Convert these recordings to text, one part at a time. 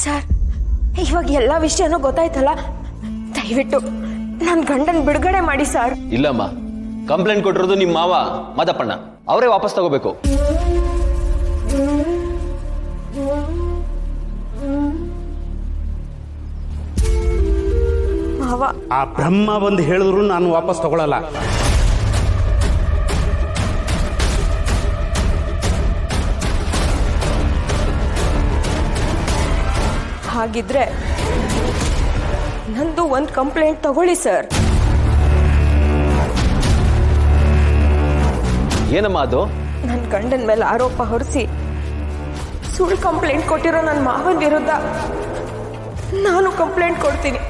Sir, ಇವಾಗ ಎಲ್ಲ ವಿಷಯನೂ ಗೊತ್ತಾಯ್ತಲ್ಲ, ದಯವಿಟ್ಟು ನನ್ನ ಗಂಡನ ಬಿಡುಗಡೆ ಮಾಡಿ ಸರ್. ಇಲ್ಲಮ್ಮ, ಕಂಪ್ಲೇಂಟ್ ಕೊಟ್ಟಿರೋದು ನಿಮ್ಮ ಮಾವ ಮಾದಪ್ಪಣ್ಣ, ಅವರೇ ವಾಪಸ್ ತಗೋಬೇಕು. ಮಾವ, ಆ ಬ್ರಹ್ಮ ಬಂದು ಹೇಳಿದ್ರು ನಾನು ವಾಪಸ್ ತಗೊಳ್ಳಲ್ಲ. ಹಾಗಿದ್ರೆ ನಂದು ಒಂದು ಕಂಪ್ಲೇಂಟ್ ತಗೊಳ್ಳಿ ಸರ್. ಏನಮ್ಮ ಅದು? ನನ್ನ ಗಂಡನ ಮೇಲೆ ಆರೋಪ ಹೊರಿಸಿ ಸುಳ್ಳು ಕಂಪ್ಲೇಂಟ್ ಕೊಟ್ಟಿರೋ ನನ್ನ ಮಾವನ ವಿರುದ್ಧ ನಾನು ಕಂಪ್ಲೇಂಟ್ ಕೊಡ್ತೀನಿ,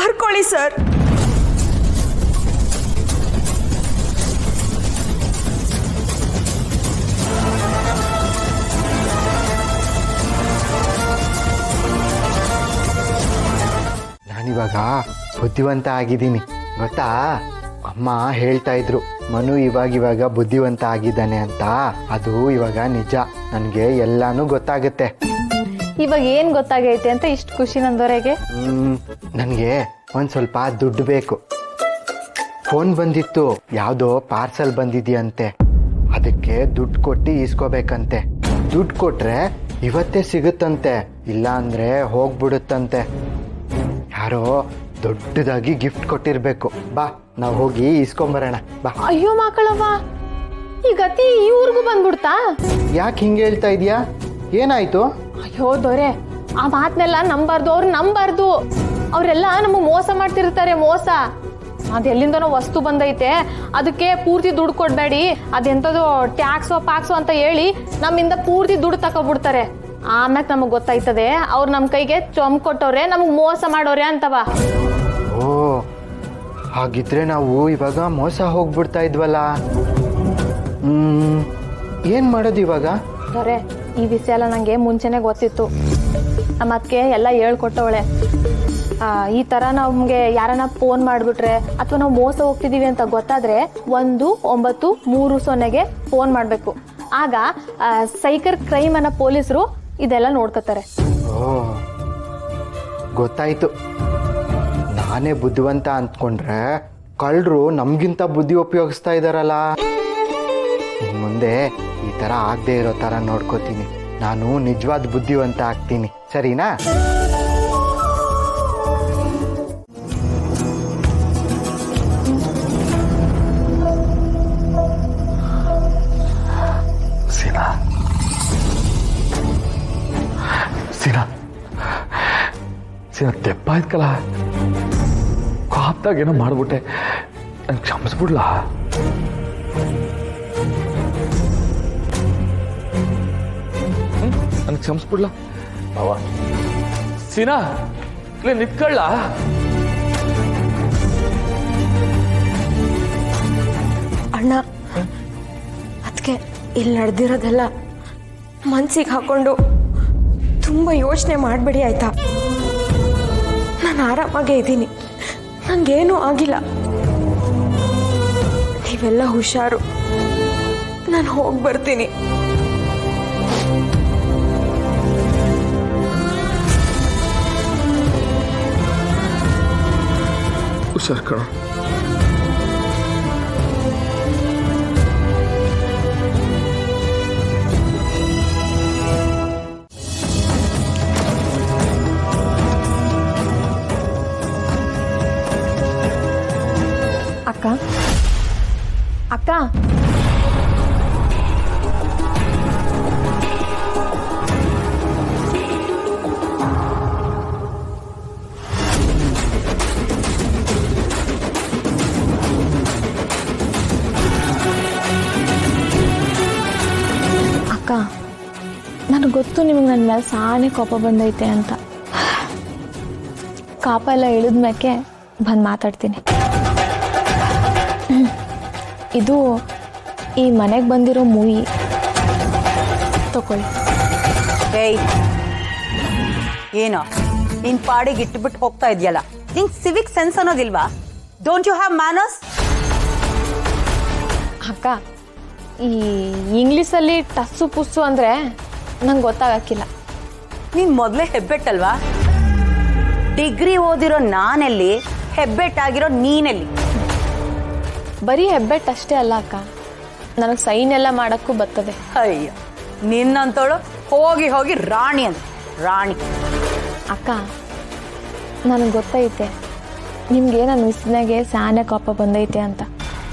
ಬರ್ಕೊಳ್ಳಿ ಸರ್. ನಾನಿವಾಗ ಬುದ್ಧಿವಂತ ಆಗಿದ್ದೀನಿ ಗೊತ್ತಾ. ಅಮ್ಮ ಹೇಳ್ತಾ ಇದ್ರು ಮನು ಇವಾಗ ಬುದ್ಧಿವಂತ ಆಗಿದ್ದಾನೆ ಅಂತ. ಅದು ಇವಾಗ ನಿಜ, ನನಗೆ ಎಲ್ಲಾನು ಗೊತ್ತಾಗುತ್ತೆ. ಇವಾಗ ಏನ್ ಗೊತ್ತಾಗೈತೆ ಅಂತ ಇಷ್ಟು ಖುಷಿ ನಂದವರೆಗೆ? ನನಗೆ ಒಂದು ಸ್ವಲ್ಪ ದುಡ್ಡು ಬೇಕು. ಫೋನ್ ಬಂದಿತ್ತು, ಯಾವುದೋ ಪಾರ್ಸಲ್ ಬಂದಿದೆಯಂತೆ, ಅದಕ್ಕೆ ದುಡ್ಡು ಕೊಟ್ಟು ಇಸ್ಕೋಬೇಕಂತೆ. ದುಡ್ಡು ಕೊಟ್ರೆ ಇವತ್ತೇ ಸಿಗುತ್ತಂತೆ, ಇಲ್ಲ ಅಂದ್ರೆ ಹೋಗ್ಬಿಡುತ್ತಂತೆ. ಯಾರೋ ದೊಡ್ಡದಾಗಿ ಗಿಫ್ಟ್ ಕೊಟ್ಟಿರ್ಬೇಕು. ಬಾ ನಾವು ಹೋಗಿ ಇಸ್ಕೊಂಬರೋಣ ಬಾ. ಅಯ್ಯೋ ಮಕ್ಕಳವ್ವ, ಈ ಗತಿ ಈ ಊರಿಗೂ ಬಂದ್ಬಿಡ್ತಾ? ಯಾಕೆ ಹಿಂಗೆ ಹೇಳ್ತಾ ಇದೀಯಾ? ಏನಾಯ್ತು? ಅಯ್ಯೋ ದೊರೆ, ಆ ಮಾತನ್ನೆಲ್ಲ ನಂಬಾರ್ದು, ಅವ್ರು ನಂಬಾರ್ದು. ಅವರೆಲ್ಲ ನಮಗೆ ಮೋಸ ಮಾಡ್ತಿರ್ತಾರೆ, ಮೋಸ. ಅದೆಲ್ಲಿಂದನೋ ವಸ್ತು ಬಂದೈತೆ, ಅದಕ್ಕೆ ಪೂರ್ತಿ ದುಡ್ಡು ಕೊಡ್ಬೇಡಿ, ಅದೆಂಥದ್ದು ಟ್ಯಾಕ್ಸೋ ಪಾಕ್ಸೋ ಅಂತ ಹೇಳಿ ನಮ್ಮಿಂದ ಪೂರ್ತಿ ದುಡ್ಡು ತಕೊಬಿಡ್ತಾರೆ. ಆಮ್ಯಾಗ ನಮಗ್ ಗೊತ್ತಾಯ್ತದೆ ಅವ್ರು ನಮ್ ಕೈಗೆ ಚೊಂಬ್ ಕೊಟ್ಟವ್ರೆ, ನಮಗ್ ಮೋಸ ಮಾಡೋರೆ ಅಂತವ. ಓ, ಹಾಗಿದ್ರೆ ನಾವು ಇವಾಗ ಮೋಸ ಹೋಗ್ಬಿಡ್ತಾ ಇದ್ವಲ್ಲ. ಏನ್ ಮಾಡೋದು ಇವಾಗ? ದೊರೆ, ಈ ವಿಷಯ ಎಲ್ಲ ನಂಗೆ ಮುಂಚೆನೆ ಗೊತ್ತಿತ್ತು. ನಮ್ಮ ಅದಕ್ಕೆ ಎಲ್ಲ ಹೇಳ್ಕೊಟ್ಟವಳೆ. ಈ ತರ ನಮ್ಗೆ ಯಾರನ್ನ ಫೋನ್ ಮಾಡ್ಬಿಟ್ರೆ ಅಥವಾ ನಾವು ಮೋಸ ಹೋಗ್ತಿದೀವಿ ಅಂತ ಗೊತ್ತಾದ್ರೆ 1930 ಫೋನ್ ಮಾಡ್ಬೇಕು. ಆಗ ಸೈಕರ್ ಕ್ರೈಮ್ ಅನ್ನೋ ಪೊಲೀಸರು ಇದೆಲ್ಲ ನೋಡ್ಕೋತಾರೆ. ಓ, ಗೊತ್ತಾಯ್ತು. ನಾನೇ ಬುದ್ಧಿವಂತ ಅಂದ್ಕೊಂಡ್ರೆ ಕಳ್ಳರು ನಮ್ಗಿಂತ ಬುದ್ಧಿ ಉಪಯೋಗಿಸ್ತಾ ಇದಾರಲ್ಲ. ಇನ್ ಮುಂದೆ ಈ ತರ ಆಗದೆ ಇರೋ ತರ ನೋಡ್ಕೋತೀನಿ. ನಾನು ನಿಜವಾದ ಬುದ್ಧಿವಂತ ಆಗ್ತೀನಿ, ಸರಿನಾ? ಸೀನಾ ತೆಪ್ಪ ಆಯ್ತಲ್ಲ, ಕಾಪ್ದಾಗ ಏನೋ ಮಾಡ್ಬಿಟ್ಟೆ, ನನ್ಗೆ ಕ್ಷಮಿಸ್ಬಿಡ್ಲಾ? ನನ್ಗೆ ಕ್ಷಮಿಸ್ಬಿಡ್ಲಾ ಬಾವ? ಸೀನಾ ಇಲ್ಲೇ ನಿತ್ಕೊಳ್ಳ. ಅಣ್ಣ, ಅದಕ್ಕೆ ಇಲ್ಲಿ ನಡೆದಿರೋದೆಲ್ಲ ಮನ್ಸಿಗೆ ಹಾಕೊಂಡು ತುಂಬ ಯೋಚನೆ ಮಾಡಬೇಡಿ ಆಯ್ತಾ? ನಾನು ಆರಾಮಾಗೇ ಇದ್ದೀನಿ, ನನಗೇನೂ ಆಗಿಲ್ಲ. ನೀವೆಲ್ಲ ಹುಷಾರು, ನಾನು ಹೋಗಿ ಬರ್ತೀನಿ. ಹುಷಾರ್ ಕಣ. ಅಕ್ಕ ಅಕ್ಕ, ಅಕ್ಕ, ನನಗೆ ಗೊತ್ತು ನಿಮಗೆ ನನ್ನ ಮೇಲೆ ಸಾನೇ ಕೋಪ ಬಂದೈತೆ ಅಂತ. ಕಾಪ ಎಲ್ಲ ಇಳಿದ್ಮೇಕೆ ಬಂದು ಮಾತಾಡ್ತೀನಿ. ಇದು ಈ ಮನೆಗೆ ಬಂದಿರೋ ಮೂಯಿ ತಗೊಳ್ಳಿ. ಏಯ್, ಏನೋ ನಿನ್ ಪಾಡಿಗೆ ಇಟ್ಬಿಟ್ಟು ಹೋಗ್ತಾ ಇದೆಯಲ್ಲ, ನಿಂಗೆ ಸಿವಿಕ್ ಸೆನ್ಸ್ ಅನ್ನೋದಿಲ್ವಾ? Don't you have manners? ಅಕ್ಕ, ಈ ಇಂಗ್ಲೀಷಲ್ಲಿ ಟಸ್ಸು ಪುಸ್ಸು ಅಂದರೆ ನಂಗೆ ಗೊತ್ತಾಗಕ್ಕಿಲ್ಲ. ನೀನ್ ಮೊದಲೇ ಹೆಬ್ಬೆಟ್ಟಲ್ವಾ? ಡಿಗ್ರಿ ಓದಿರೋ ನಾನೆಲ್ಲಿ, ಹೆಬ್ಬೆಟ್ಟಾಗಿರೋ ನೀನೆಲ್ಲಿ? ಬರೀ ಹೆಬ್ಬೆಟ್ ಅಷ್ಟೇ ಅಲ್ಲ ಅಕ್ಕ, ನನಗೆ ಸೈನ್ ಎಲ್ಲ ಮಾಡಕ್ಕೂ ಬರ್ತದೆ. ಅಯ್ಯ, ನಿನ್ನಂತೋಳು ಹೋಗಿ ಹೋಗಿ ರಾಣಿ ಅಂತ ರಾಣಿ. ಅಕ್ಕ, ನನಗೆ ಗೊತ್ತೈತೆ ನಿಮ್ಗೆ ನನ್ನ ವಿಸ್ನಾಗೆ ಸ್ಯಾನೆ ಕೋಪ ಬಂದೈತೆ ಅಂತ.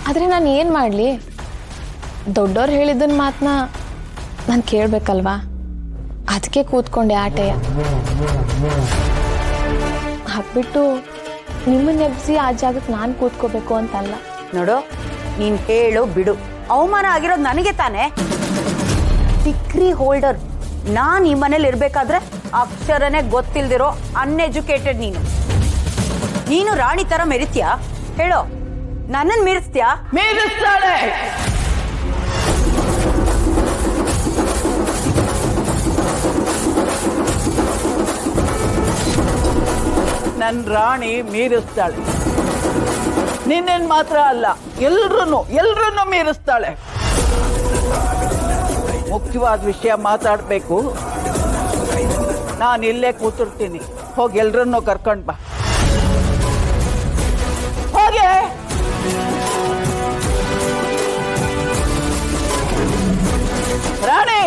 ಆದರೆ ನಾನು ಏನು ಮಾಡಲಿ? ದೊಡ್ಡವ್ರು ಹೇಳಿದ್ದನ್ನ ಮಾತನ್ನ ನಾನು ಕೇಳಬೇಕಲ್ವಾ? ಅದಕ್ಕೆ ಕೂತ್ಕೊಂಡೆ ಆಟೆಯ. ಹಾಕ್ಬಿಟ್ಟು ನಿಮ್ಮನ್ನ ಎಬ್ಸಿ ಆ ಜಾಗಕ್ಕೆ ನಾನು ಕೂತ್ಕೋಬೇಕು ಅಂತಲ್ಲ. ನೋಡು, ನೀನ್ ಹೇಳು ಬಿಡು, ಅವಮಾನ ಆಗಿರೋದು ನನಗೆ ತಾನೆ. ಡಿಗ್ರಿ ಹೋಲ್ಡರ್ ನಾನ್ ಈ ಮನೇಲಿ ಇರ್ಬೇಕಾದ್ರೆ ಅಕ್ಷರನೇ ಗೊತ್ತಿಲ್ದಿರೋ ಅನ್ಎಜುಕೇಟೆಡ್ ನೀನು ರಾಣಿ ತರ ಮೆರಿತ್ಯಾ? ಹೇಳೋ, ನನ್ನನ್ ಮೀರಿಸ್ತ್ಯಾ? ಮೀರಿಸ್ತಾಳೆ. ನನ್ನ ರಾಣಿ ಮೀರಿಸ್ತಾಳೆ. ನಿನ್ನೇನ್ ಮಾತ್ರ ಅಲ್ಲ, ಎಲ್ರನ್ನೂ ಮೀರಿಸ್ತಾಳೆ. ಮುಖ್ಯವಾದ ವಿಷಯ ಮಾತಾಡಬೇಕು. ನಾನು ಇಲ್ಲೇ ಕೂತಿರ್ತೀನಿ, ಹೋಗಿ ಎಲ್ರನ್ನೂ ಕರ್ಕೊಂಡ್ ಬಾ. ಹೋಗೆ. ರಾಣಿ